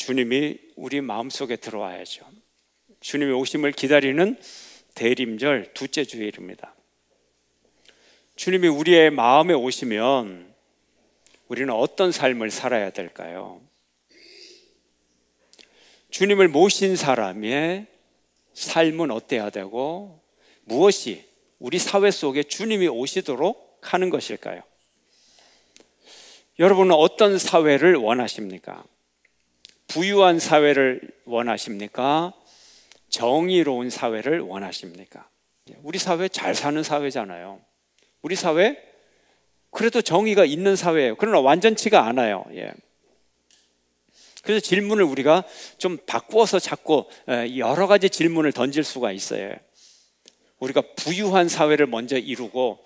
주님이 우리 마음속에 들어와야죠. 주님의 오심을 기다리는 대림절 둘째 주일입니다. 주님이 우리의 마음에 오시면 우리는 어떤 삶을 살아야 될까요? 주님을 모신 사람의 삶은 어때야 되고 무엇이 우리 사회 속에 주님이 오시도록 하는 것일까요? 여러분은 어떤 사회를 원하십니까? 부유한 사회를 원하십니까? 정의로운 사회를 원하십니까? 우리 사회 잘 사는 사회잖아요. 우리 사회 그래도 정의가 있는 사회예요. 그러나 완전치가 않아요. 그래서 질문을 우리가 좀 바꾸어서 자꾸 여러 가지 질문을 던질 수가 있어요. 우리가 부유한 사회를 먼저 이루고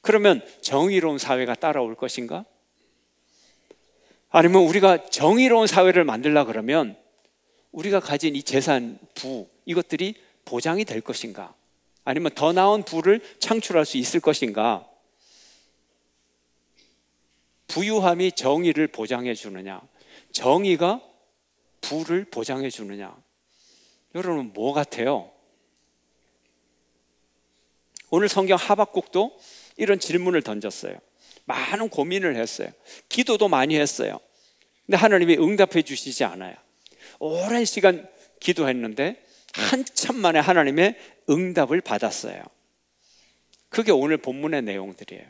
그러면 정의로운 사회가 따라올 것인가? 아니면 우리가 정의로운 사회를 만들려고 그러면 우리가 가진 이 재산, 부 이것들이 보장이 될 것인가? 아니면 더 나은 부를 창출할 수 있을 것인가? 부유함이 정의를 보장해 주느냐? 정의가 부를 보장해 주느냐? 여러분 뭐 같아요? 오늘 성경 하박국도 이런 질문을 던졌어요. 많은 고민을 했어요. 기도도 많이 했어요. 근데 하나님이 응답해 주시지 않아요. 오랜 시간 기도했는데 한참 만에 하나님의 응답을 받았어요. 그게 오늘 본문의 내용들이에요.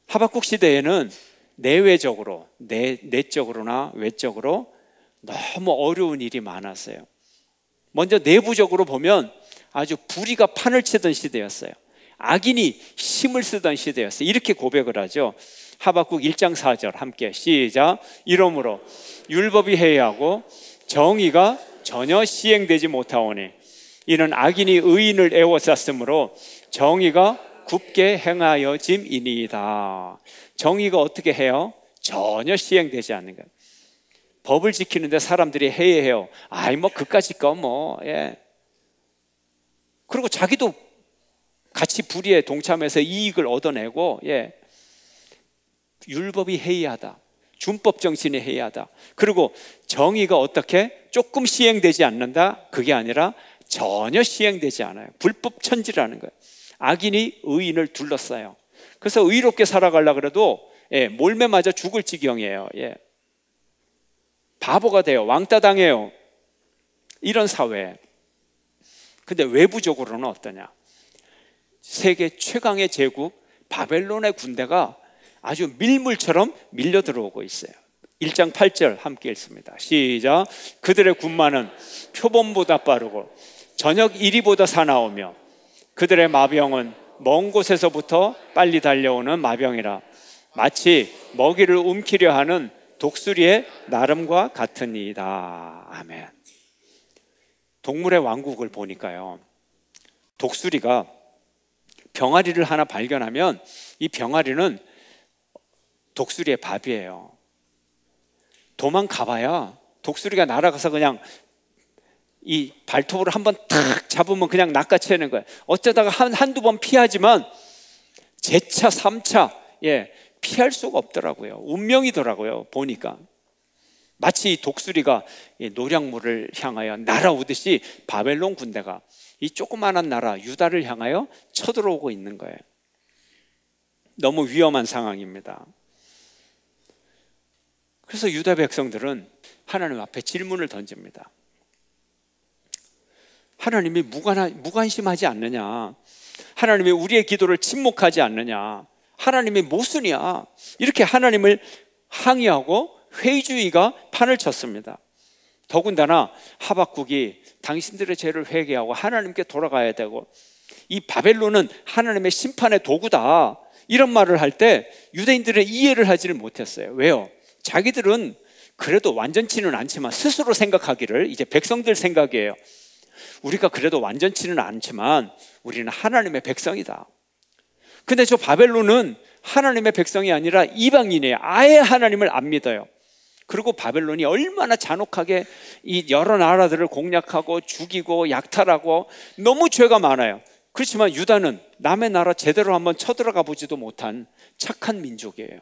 하박국 시대에는 내외적으로, 내적으로나 외적으로 너무 어려운 일이 많았어요. 먼저 내부적으로 보면 아주 불의가 판을 치던 시대였어요. 악인이 힘을 쓰던 시대였어요. 이렇게 고백을 하죠. 하박국 1장 4절 함께 시작. 이러므로 율법이 해이하고 정의가 전혀 시행되지 못하오니 이는 악인이 의인을 애워쌌으므로 정의가 굽게 행하여짐이니이다. 정의가 어떻게 해요? 전혀 시행되지 않는 거예요. 법을 지키는데 사람들이 해이해요. 아이 뭐 그까짓 거 뭐. 그리고 자기도 같이 불의에 동참해서 이익을 얻어내고 율법이 해이하다. 준법 정신이 해이하다. 그리고 정의가 어떻게 조금 시행되지 않는다? 그게 아니라 전혀 시행되지 않아요. 불법 천지라는 거예요. 악인이 의인을 둘러싸요. 그래서 의롭게 살아가려고 해도 몰매 맞아 죽을 지경이에요. 바보가 돼요. 왕따 당해요. 이런 사회. 근데 외부적으로는 어떠냐? 세계 최강의 제국 바벨론의 군대가 아주 밀물처럼 밀려 들어오고 있어요. 1장 8절 함께 읽습니다. 시작. 그들의 군마는 표범보다 빠르고 저녁 이리보다 사나우며 그들의 마병은 먼 곳에서부터 빨리 달려오는 마병이라 마치 먹이를 움키려 하는 독수리의 나름과 같으니이다. 아멘. 동물의 왕국을 보니까요, 독수리가 병아리를 하나 발견하면 이 병아리는 독수리의 밥이에요. 도망가봐야 독수리가 날아가서 그냥 이 발톱으로 한번 탁 잡으면 그냥 낚아채는 거예요. 어쩌다가 한두 번 피하지만 제차, 3차 피할 수가 없더라고요. 운명이더라고요. 보니까 마치 독수리가 노략물을 향하여 날아오듯이 바벨론 군대가 이 조그마한 나라 유다를 향하여 쳐들어오고 있는 거예요. 너무 위험한 상황입니다. 그래서 유다 백성들은 하나님 앞에 질문을 던집니다. 하나님이 무관심하지 않느냐? 하나님이 우리의 기도를 침묵하지 않느냐? 하나님이 모순이야. 이렇게 하나님을 항의하고 회의주의가 판을 쳤습니다. 더군다나 하박국이 당신들의 죄를 회개하고 하나님께 돌아가야 되고 이 바벨론은 하나님의 심판의 도구다, 이런 말을 할 때 유대인들은 이해를 하지를 못했어요. 왜요? 자기들은 그래도 완전치는 않지만 스스로 생각하기를, 이제 백성들 생각이에요. 우리가 그래도 완전치는 않지만 우리는 하나님의 백성이다. 근데 저 바벨론은 하나님의 백성이 아니라 이방인이에요. 아예 하나님을 안 믿어요. 그리고 바벨론이 얼마나 잔혹하게 이 여러 나라들을 공략하고 죽이고 약탈하고 너무 죄가 많아요. 그렇지만 유다는 남의 나라 제대로 한번 쳐들어가 보지도 못한 착한 민족이에요.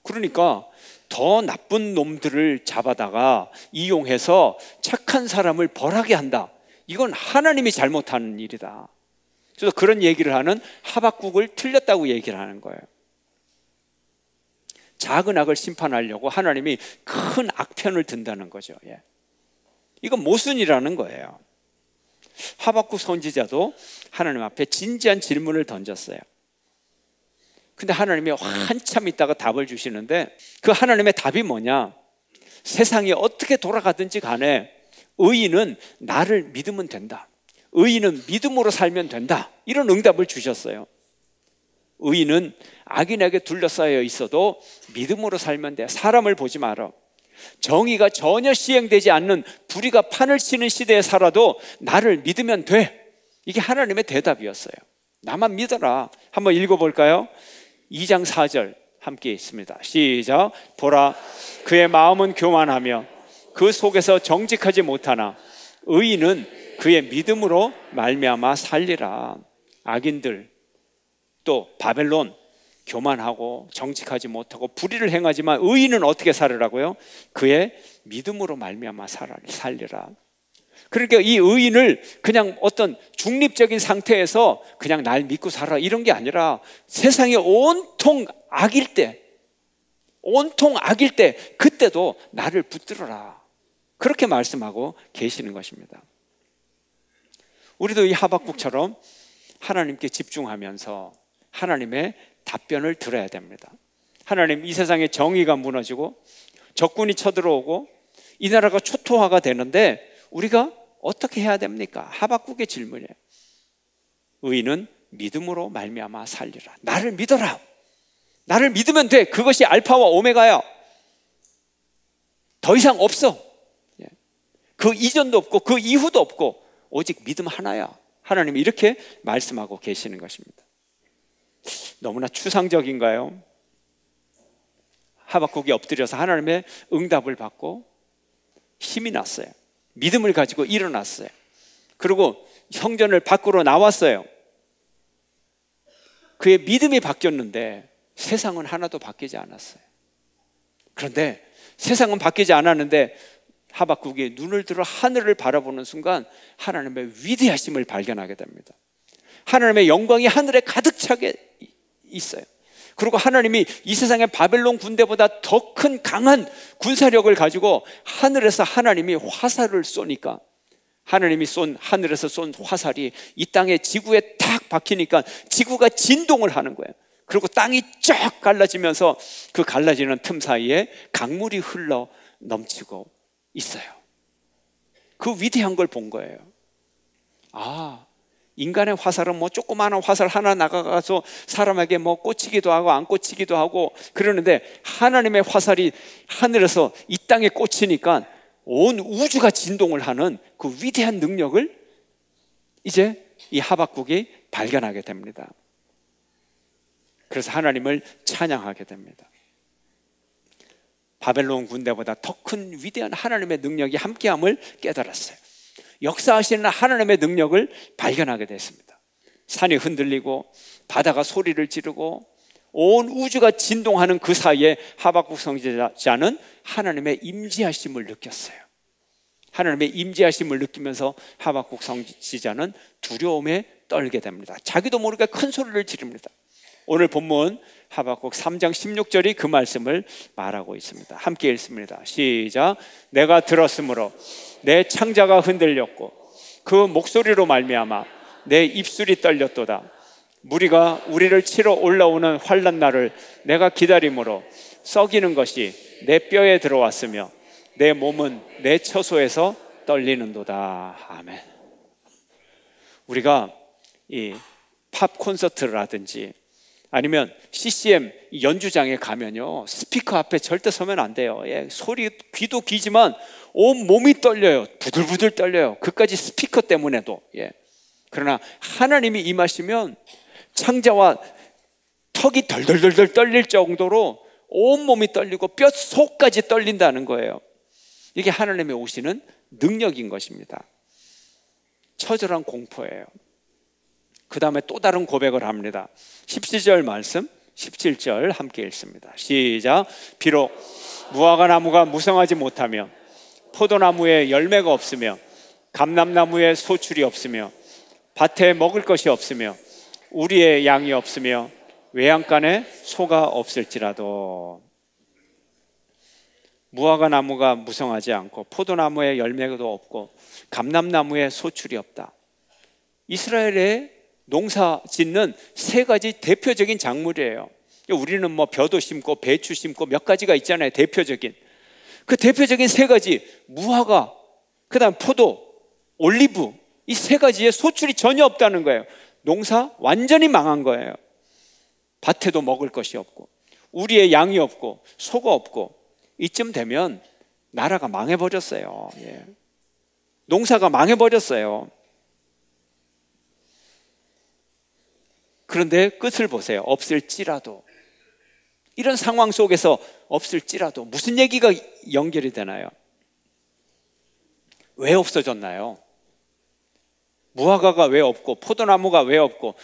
그러니까 더 나쁜 놈들을 잡아다가 이용해서 착한 사람을 벌하게 한다. 이건 하나님이 잘못하는 일이다. 그래서 그런 얘기를 하는 하박국을 틀렸다고 얘기를 하는 거예요. 작은 악을 심판하려고 하나님이 큰 악편을 든다는 거죠. 예. 이건 모순이라는 거예요. 하박국 선지자도 하나님 앞에 진지한 질문을 던졌어요. 근데 하나님이 한참 있다가 답을 주시는데 그 하나님의 답이 뭐냐? 세상이 어떻게 돌아가든지 간에 의인은 나를 믿으면 된다. 의인은 믿음으로 살면 된다. 이런 응답을 주셨어요. 의인은 악인에게 둘러싸여 있어도 믿음으로 살면 돼. 사람을 보지 마라. 정의가 전혀 시행되지 않는 불의가 판을 치는 시대에 살아도 나를 믿으면 돼. 이게 하나님의 대답이었어요. 나만 믿어라. 한번 읽어볼까요? 2장 4절 함께 있습니다. 시작. 보라, 그의 마음은 교만하며 그 속에서 정직하지 못하나 의인은 그의 믿음으로 말미암아 살리라. 악인들, 또 바벨론, 교만하고 정직하지 못하고 불의를 행하지만 의인은 어떻게 살으라고요? 그의 믿음으로 말미암아 살리라. 그러니까 이 의인을 그냥 어떤 중립적인 상태에서 그냥 날 믿고 살아 이런 게 아니라 세상이 온통 악일 때, 그때도 나를 붙들어라. 그렇게 말씀하고 계시는 것입니다. 우리도 이 하박국처럼 하나님께 집중하면서 하나님의 답변을 들어야 됩니다. 하나님, 이 세상에 정의가 무너지고 적군이 쳐들어오고 이 나라가 초토화가 되는데 우리가 어떻게 해야 됩니까? 하박국의 질문이에요. 의인은 믿음으로 말미암아 살리라. 나를 믿어라. 나를 믿으면 돼. 그것이 알파와 오메가야. 더 이상 없어. 그 이전도 없고 그 이후도 없고 오직 믿음 하나야. 하나님이 이렇게 말씀하고 계시는 것입니다. 너무나 추상적인가요? 하박국이 엎드려서 하나님의 응답을 받고 힘이 났어요. 믿음을 가지고 일어났어요. 그리고 성전을 밖으로 나왔어요. 그의 믿음이 바뀌었는데 세상은 하나도 바뀌지 않았어요. 그런데 세상은 바뀌지 않았는데 하박국이 눈을 들어 하늘을 바라보는 순간 하나님의 위대하심을 발견하게 됩니다. 하나님의 영광이 하늘에 가득 차게 있어요. 그리고 하나님이 이 세상의 바벨론 군대보다 더 큰 강한 군사력을 가지고 하늘에서 하나님이 화살을 쏘니까 하나님이 하늘에서 쏜 화살이 이 땅에 지구에 탁 박히니까 지구가 진동을 하는 거예요. 그리고 땅이 쫙 갈라지면서 그 갈라지는 틈 사이에 강물이 흘러 넘치고 있어요. 그 위대한 걸 본 거예요. 아, 인간의 화살은 뭐 조그마한 화살 하나 나가서 사람에게 뭐 꽂히기도 하고 안 꽂히기도 하고 그러는데 하나님의 화살이 하늘에서 이 땅에 꽂히니까 온 우주가 진동을 하는 그 위대한 능력을 이제 이 하박국이 발견하게 됩니다. 그래서 하나님을 찬양하게 됩니다. 바벨론 군대보다 더 큰 위대한 하나님의 능력이 함께함을 깨달았어요. 역사하시는 하나님의 능력을 발견하게 됐습니다. 산이 흔들리고 바다가 소리를 지르고 온 우주가 진동하는 그 사이에 하박국 선지자는 하나님의 임재하심을 느꼈어요. 하나님의 임재하심을 느끼면서 하박국 선지자는 두려움에 떨게 됩니다. 자기도 모르게 큰 소리를 지릅니다. 오늘 본문 하박국 3장 16절이 그 말씀을 말하고 있습니다. 함께 읽습니다. 시작. 내가 들었으므로 내 창자가 흔들렸고 그 목소리로 말미암아 내 입술이 떨렸도다. 무리가 우리를 치러 올라오는 환난 날을 내가 기다림으로 썩이는 것이 내 뼈에 들어왔으며 내 몸은 내 처소에서 떨리는도다. 아멘. 우리가 이 팝 콘서트라든지 아니면 CCM 연주장에 가면요, 스피커 앞에 절대 서면 안 돼요. 예, 소리 귀도 귀지만 온 몸이 떨려요. 부들부들 떨려요. 그까지 스피커 때문에도. 예. 그러나 하나님이 임하시면 창자와 턱이 덜덜덜덜 떨릴 정도로 온 몸이 떨리고 뼛속까지 떨린다는 거예요. 이게 하나님의 오시는 능력인 것입니다. 처절한 공포예요. 그 다음에 또 다른 고백을 합니다. 17절 말씀 17절 함께 읽습니다. 시작. 비록 무화과 나무가 무성하지 못하며 포도나무에 열매가 없으며 감람나무에 소출이 없으며 밭에 먹을 것이 없으며 우리의 양이 없으며 외양간에 소가 없을지라도. 무화과 나무가 무성하지 않고 포도나무에 열매도 없고 감람나무에 소출이 없다. 이스라엘의 농사 짓는 세 가지 대표적인 작물이에요. 우리는 뭐 벼도 심고 배추 심고 몇 가지가 있잖아요. 대표적인 그 대표적인 세 가지, 무화과, 그 다음 포도, 올리브, 이 세 가지에 소출이 전혀 없다는 거예요. 농사 완전히 망한 거예요. 밭에도 먹을 것이 없고 우리의 양이 없고 소가 없고. 이쯤 되면 나라가 망해버렸어요. 예. 농사가 망해버렸어요. 그런데 끝을 보세요. 없을지라도. 이런 상황 속에서 없을지라도 무슨 얘기가 연결이 되나요? 왜 없어졌나요? 무화과가 왜 없고 포도나무가 왜 없고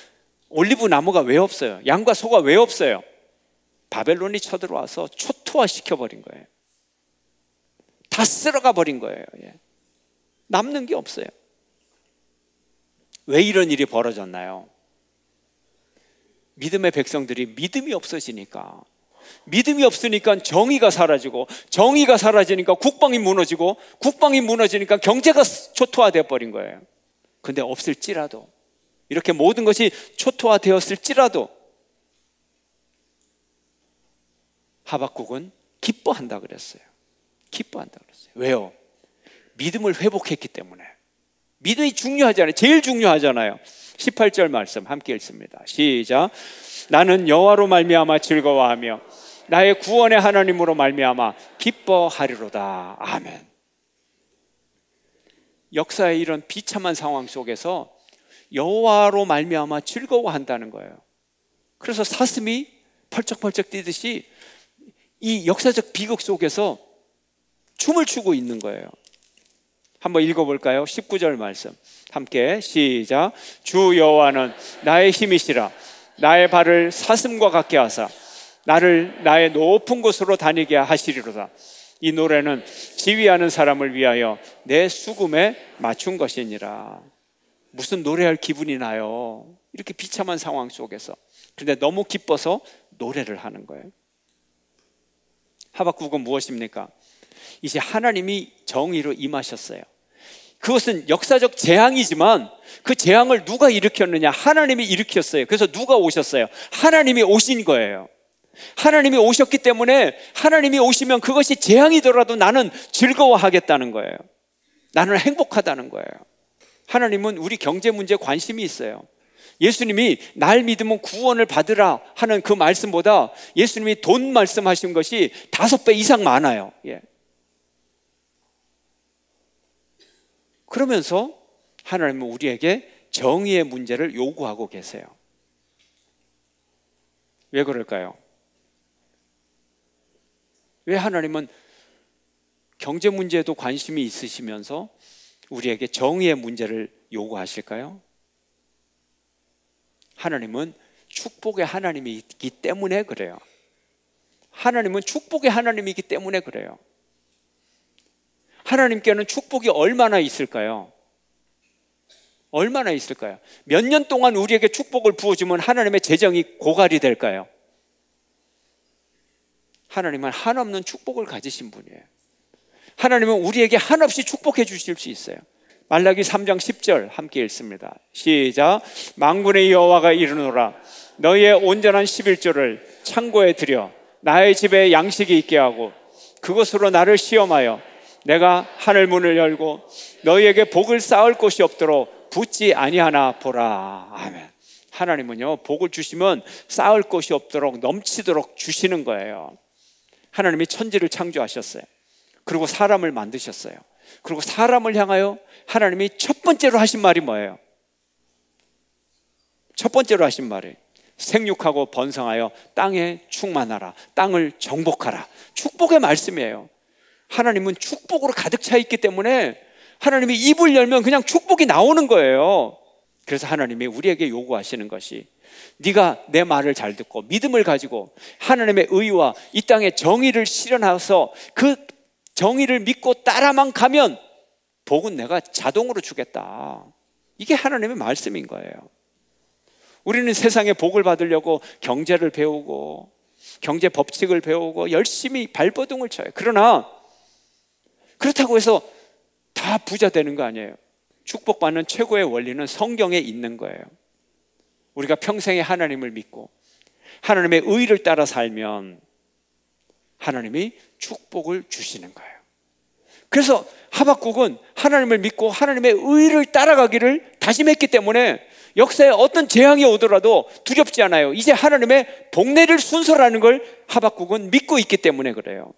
올리브 나무가 왜 없어요? 양과 소가 왜 없어요? 바벨론이 쳐들어와서 초토화시켜버린 거예요. 다 쓸어가 버린 거예요. 예. 남는 게 없어요. 왜 이런 일이 벌어졌나요? 믿음의 백성들이 믿음이 없어지니까. 믿음이 없으니까 정의가 사라지고, 정의가 사라지니까 국방이 무너지고, 국방이 무너지니까 경제가 초토화되어 버린 거예요. 근데 없을지라도, 이렇게 모든 것이 초토화되었을지라도 하박국은 기뻐한다 그랬어요. 기뻐한다 그랬어요. 왜요? 믿음을 회복했기 때문에. 믿음이 중요하잖아요. 제일 중요하잖아요. 18절 말씀 함께 읽습니다. 시작. 나는 여호와로 말미암아 즐거워하며 나의 구원의 하나님으로 말미암아 기뻐하리로다. 아멘. 역사의 이런 비참한 상황 속에서 여호와로 말미암아 즐거워한다는 거예요. 그래서 사슴이 펄쩍펄쩍 뛰듯이 이 역사적 비극 속에서 춤을 추고 있는 거예요. 한번 읽어볼까요? 19절 말씀 함께 시작. 주 여호와는 나의 힘이시라. 나의 발을 사슴과 같게 하사 나를 나의 높은 곳으로 다니게 하시리로다. 이 노래는 지휘하는 사람을 위하여 내 수금에 맞춘 것이니라. 무슨 노래할 기분이 나요? 이렇게 비참한 상황 속에서. 그런데 너무 기뻐서 노래를 하는 거예요. 하박국은 무엇입니까? 이제 하나님이 정의로 임하셨어요. 그것은 역사적 재앙이지만 그 재앙을 누가 일으켰느냐? 하나님이 일으켰어요. 그래서 누가 오셨어요? 하나님이 오신 거예요. 하나님이 오셨기 때문에 하나님이 오시면 그것이 재앙이더라도 나는 즐거워하겠다는 거예요. 나는 행복하다는 거예요. 하나님은 우리 경제 문제에 관심이 있어요. 예수님이 날 믿으면 구원을 받으라 하는 그 말씀보다 예수님이 돈 말씀하신 것이 5배 이상 많아요. 예. 그러면서 하나님은 우리에게 정의의 문제를 요구하고 계세요. 왜 그럴까요? 왜 하나님은 경제 문제에도 관심이 있으시면서 우리에게 정의의 문제를 요구하실까요? 하나님은 축복의 하나님이기 때문에 그래요. 하나님은 축복의 하나님이기 때문에 그래요. 하나님께는 축복이 얼마나 있을까요? 얼마나 있을까요? 몇 년 동안 우리에게 축복을 부어주면 하나님의 재정이 고갈이 될까요? 하나님은 한없는 축복을 가지신 분이에요. 하나님은 우리에게 한없이 축복해 주실 수 있어요. 말라기 3장 10절 함께 읽습니다. 시작. 만군의 여호와가 이르노라. 너희의 온전한 11조를 창고에 들여 나의 집에 양식이 있게 하고 그것으로 나를 시험하여 내가 하늘 문을 열고 너희에게 복을 쌓을 곳이 없도록 붙지 아니하나 보라. 아멘. 하나님은요, 복을 주시면 쌓을 곳이 없도록 넘치도록 주시는 거예요. 하나님이 천지를 창조하셨어요. 그리고 사람을 만드셨어요. 그리고 사람을 향하여 하나님이 첫 번째로 하신 말이 뭐예요? 첫 번째로 하신 말이 생육하고 번성하여 땅에 충만하라. 땅을 정복하라. 축복의 말씀이에요. 하나님은 축복으로 가득 차 있기 때문에 하나님이 입을 열면 그냥 축복이 나오는 거예요. 그래서 하나님이 우리에게 요구하시는 것이, 네가 내 말을 잘 듣고 믿음을 가지고 하나님의 의와 이 땅의 정의를 실현해서 그 정의를 믿고 따라만 가면 복은 내가 자동으로 주겠다. 이게 하나님의 말씀인 거예요. 우리는 세상에 복을 받으려고 경제를 배우고 경제 법칙을 배우고 열심히 발버둥을 쳐요. 그러나 그렇다고 해서 다 부자 되는 거 아니에요. 축복받는 최고의 원리는 성경에 있는 거예요. 우리가 평생에 하나님을 믿고 하나님의 의를 따라 살면 하나님이 축복을 주시는 거예요. 그래서 하박국은 하나님을 믿고 하나님의 의를 따라가기를 다짐했기 때문에 역사에 어떤 재앙이 오더라도 두렵지 않아요. 이제 하나님의 복내릴 순서라는 걸 하박국은 믿고 있기 때문에 그래요.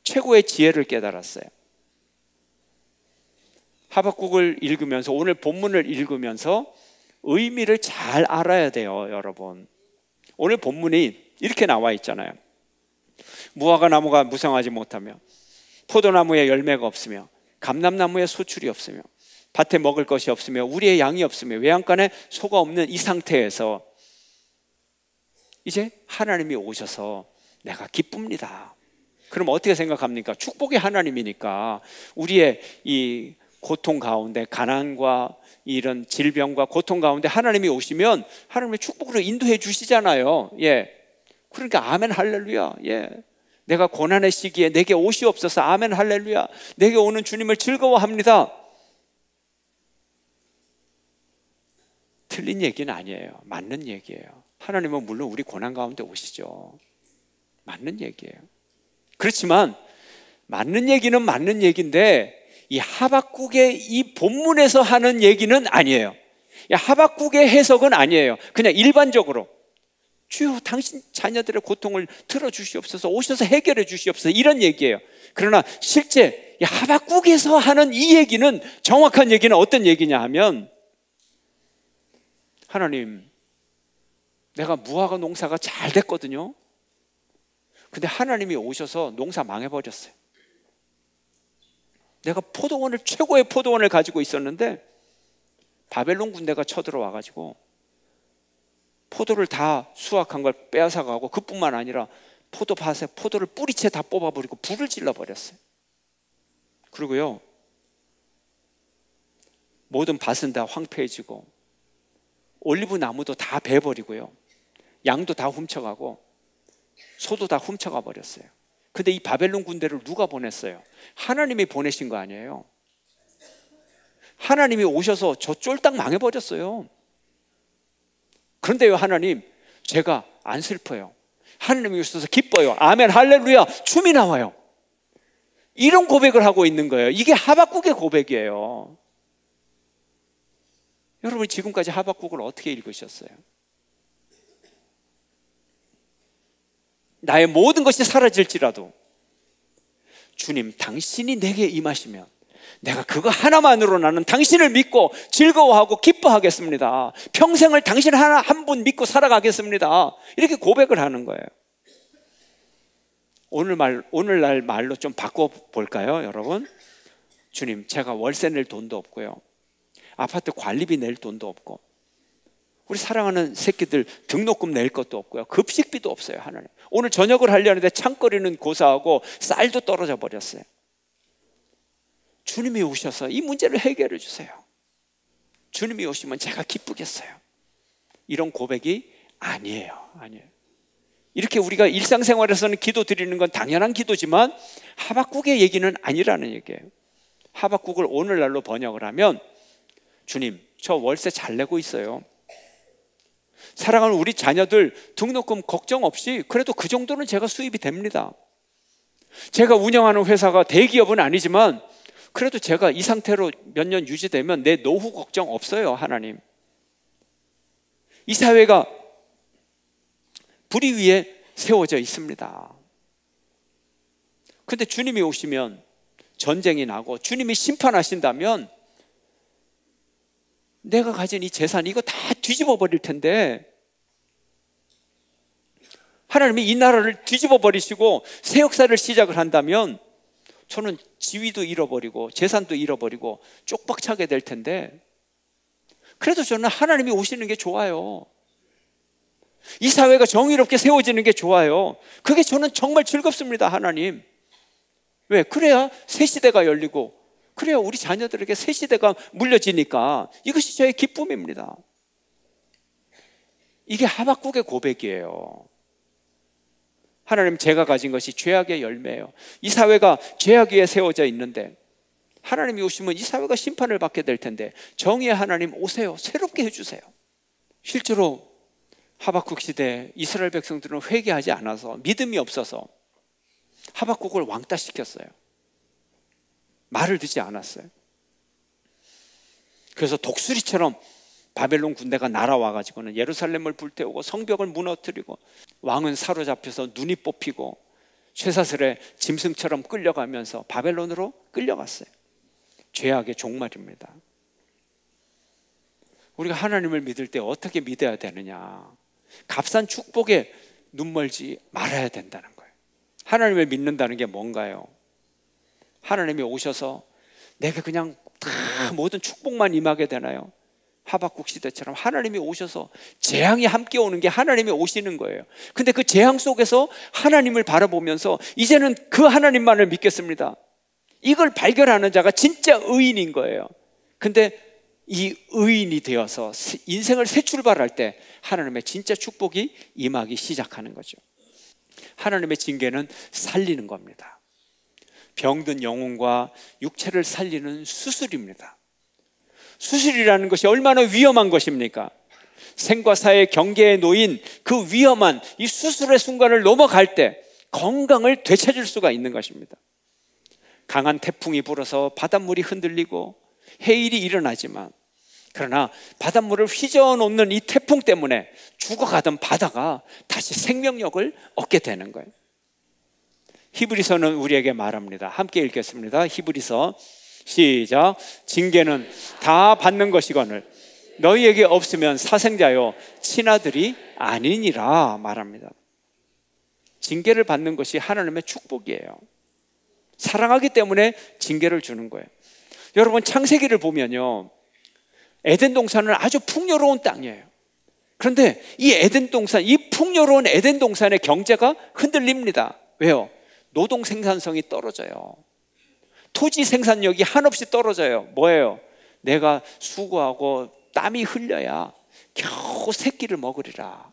최고의 지혜를 깨달았어요. 하박국을 읽으면서, 오늘 본문을 읽으면서 의미를 잘 알아야 돼요, 여러분. 오늘 본문이 이렇게 나와 있잖아요. 무화과 나무가 무성하지 못하며 포도나무에 열매가 없으며 감람나무에 소출이 없으며 밭에 먹을 것이 없으며 우리의 양이 없으며 외양간에 소가 없는 이 상태에서 이제 하나님이 오셔서 내가 기쁩니다. 그럼 어떻게 생각합니까? 축복의 하나님이니까 우리의 이 고통 가운데, 가난과 이런 질병과 고통 가운데 하나님이 오시면 하나님의 축복으로 인도해 주시잖아요. 예. 그러니까 아멘 할렐루야. 예. 내가 고난의 시기에 내게 오시옵소서. 아멘 할렐루야. 내게 오는 주님을 즐거워합니다. 틀린 얘기는 아니에요. 맞는 얘기예요. 하나님은 물론 우리 고난 가운데 오시죠. 맞는 얘기예요. 그렇지만 맞는 얘기는 맞는 얘기인데 이 하박국의 이 본문에서 하는 얘기는 아니에요. 하박국의 해석은 아니에요. 그냥 일반적으로 주여 당신 자녀들의 고통을 들어주시옵소서, 오셔서 해결해 주시옵소서, 이런 얘기예요. 그러나 실제 하박국에서 하는 이 얘기는, 정확한 얘기는 어떤 얘기냐 하면, 하나님, 내가 무화과 농사가 잘 됐거든요. 근데 하나님이 오셔서 농사 망해버렸어요. 내가 포도원을, 최고의 포도원을 가지고 있었는데 바벨론 군대가 쳐들어와가지고 포도를 다 수확한 걸 빼앗아가고, 그뿐만 아니라 포도밭에 포도를 뿌리채 다 뽑아버리고 불을 질러버렸어요. 그리고요, 모든 밭은 다 황폐해지고 올리브 나무도 다 베버리고요, 양도 다 훔쳐가고 소도 다 훔쳐가 버렸어요. 근데 이 바벨론 군대를 누가 보냈어요? 하나님이 보내신 거 아니에요. 하나님이 오셔서 저 쫄딱 망해버렸어요. 그런데요, 하나님, 제가 안 슬퍼요. 하나님이 오셔서 기뻐요. 아멘 할렐루야, 춤이 나와요. 이런 고백을 하고 있는 거예요. 이게 하박국의 고백이에요. 여러분, 지금까지 하박국을 어떻게 읽으셨어요? 나의 모든 것이 사라질지라도 주님, 당신이 내게 임하시면 내가 그거 하나만으로 나는 당신을 믿고 즐거워하고 기뻐하겠습니다. 평생을 당신 하나 한 분 살아가겠습니다. 이렇게 고백을 하는 거예요. 오늘날 말로 좀 바꿔볼까요, 여러분? 주님, 제가 월세 낼 돈도 없고요, 아파트 관리비 낼 돈도 없고, 우리 사랑하는 새끼들 등록금 낼 것도 없고요, 급식비도 없어요. 하나님, 오늘 저녁을 하려는데 창거리는 고사하고 쌀도 떨어져 버렸어요. 주님이 오셔서 이 문제를 해결해 주세요. 주님이 오시면 제가 기쁘겠어요. 이런 고백이 아니에요. 이렇게 우리가 일상생활에서는 기도 드리는 건 당연한 기도지만 하박국의 얘기는 아니라는 얘기예요. 하박국을 오늘날로 번역을 하면, 주님, 저 월세 잘 내고 있어요. 사랑하는 우리 자녀들 등록금 걱정 없이 그래도 그 정도는 제가 수입이 됩니다. 제가 운영하는 회사가 대기업은 아니지만 그래도 제가 이 상태로 몇 년 유지되면 내 노후 걱정 없어요. 하나님, 이 사회가 불의 위에 세워져 있습니다. 근데 주님이 오시면 전쟁이 나고 주님이 심판하신다면 내가 가진 이 재산, 이거 다 뒤집어 버릴 텐데, 하나님이 이 나라를 뒤집어 버리시고 새 역사를 시작을 한다면 저는 지위도 잃어버리고 재산도 잃어버리고 쪽박차게 될 텐데, 그래도 저는 하나님이 오시는 게 좋아요. 이 사회가 정의롭게 세워지는 게 좋아요. 그게 저는 정말 즐겁습니다. 하나님. 왜? 그래야 새 시대가 열리고, 그래야 우리 자녀들에게 새 시대가 물려지니까 이것이 저의 기쁨입니다. 이게 하박국의 고백이에요. 하나님, 제가 가진 것이 죄악의 열매예요. 이 사회가 죄악 위에 세워져 있는데 하나님이 오시면 이 사회가 심판을 받게 될 텐데 정의의 하나님 오세요. 새롭게 해주세요. 실제로 하박국 시대 이스라엘 백성들은 회개하지 않아서, 믿음이 없어서 하박국을 왕따시켰어요. 말을 듣지 않았어요. 그래서 독수리처럼 바벨론 군대가 날아와가지고는 예루살렘을 불태우고 성벽을 무너뜨리고, 왕은 사로잡혀서 눈이 뽑히고 쇠사슬에 짐승처럼 끌려가면서 바벨론으로 끌려갔어요. 죄악의 종말입니다. 우리가 하나님을 믿을 때 어떻게 믿어야 되느냐? 값싼 축복에 눈멀지 말아야 된다는 거예요. 하나님을 믿는다는 게 뭔가요? 하나님이 오셔서 내가 그냥 다 모든 축복만 임하게 되나요? 하박국 시대처럼 하나님이 오셔서 재앙이 함께 오는 게 하나님이 오시는 거예요. 근데 그 재앙 속에서 하나님을 바라보면서 이제는 그 하나님만을 믿겠습니다, 이걸 발견하는 자가 진짜 의인인 거예요. 근데 이 의인이 되어서 인생을 새 출발할 때 하나님의 진짜 축복이 임하기 시작하는 거죠. 하나님의 징계는 살리는 겁니다. 병든 영혼과 육체를 살리는 수술입니다. 수술이라는 것이 얼마나 위험한 것입니까? 생과 사의 경계에 놓인 그 위험한 이 수술의 순간을 넘어갈 때 건강을 되찾을 수가 있는 것입니다. 강한 태풍이 불어서 바닷물이 흔들리고 해일이 일어나지만, 그러나 바닷물을 휘저어놓는 이 태풍 때문에 죽어가던 바다가 다시 생명력을 얻게 되는 거예요. 히브리서는 우리에게 말합니다. 함께 읽겠습니다. 히브리서 시작. 징계는 다 받는 것이거늘 너희에게 없으면 사생자요 친아들이 아니니라 말합니다. 징계를 받는 것이 하나님의 축복이에요. 사랑하기 때문에 징계를 주는 거예요. 여러분, 창세기를 보면요, 에덴 동산은 아주 풍요로운 땅이에요. 그런데 이 에덴 동산, 이 풍요로운 에덴 동산의 경제가 흔들립니다. 왜요? 노동 생산성이 떨어져요. 토지 생산력이 한없이 떨어져요. 뭐예요? 내가 수고하고 땀이 흘려야 겨우 새끼를 먹으리라.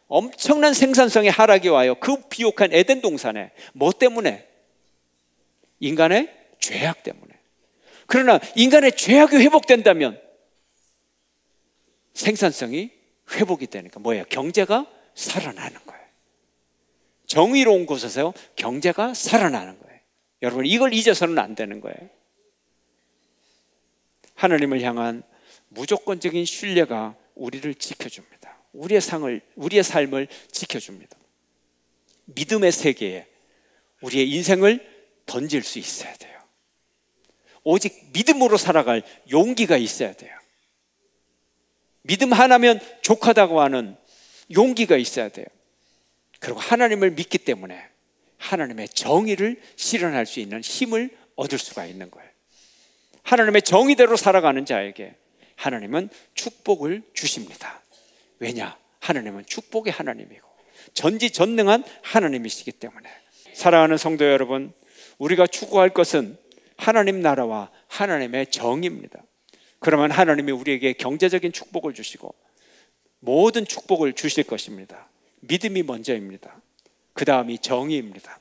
엄청난 생산성의 하락이 와요. 그 비옥한 에덴 동산에. 뭐 때문에? 인간의 죄악 때문에. 그러나 인간의 죄악이 회복된다면 생산성이 회복이 되니까 뭐예요? 경제가 살아나는 거예요. 정의로운 곳에서 경제가 살아나는 거예요. 여러분, 이걸 잊어서는 안 되는 거예요. 하나님을 향한 무조건적인 신뢰가 우리를 지켜줍니다. 우리의 삶을 지켜줍니다. 믿음의 세계에 우리의 인생을 던질 수 있어야 돼요. 오직 믿음으로 살아갈 용기가 있어야 돼요. 믿음 하나면 족하다고 하는 용기가 있어야 돼요. 그리고 하나님을 믿기 때문에 하나님의 정의를 실현할 수 있는 힘을 얻을 수가 있는 거예요. 하나님의 정의대로 살아가는 자에게 하나님은 축복을 주십니다. 왜냐? 하나님은 축복의 하나님이고 전지전능한 하나님이시기 때문에. 사랑하는 성도 여러분, 우리가 추구할 것은 하나님 나라와 하나님의 정의입니다. 그러면 하나님이 우리에게 경제적인 축복을 주시고 모든 축복을 주실 것입니다. 믿음이 먼저입니다. 그 다음이 정의입니다.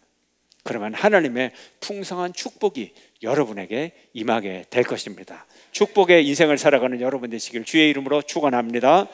그러면 하나님의 풍성한 축복이 여러분에게 임하게 될 것입니다. 축복의 인생을 살아가는 여러분 되시길 주의 이름으로 축원합니다.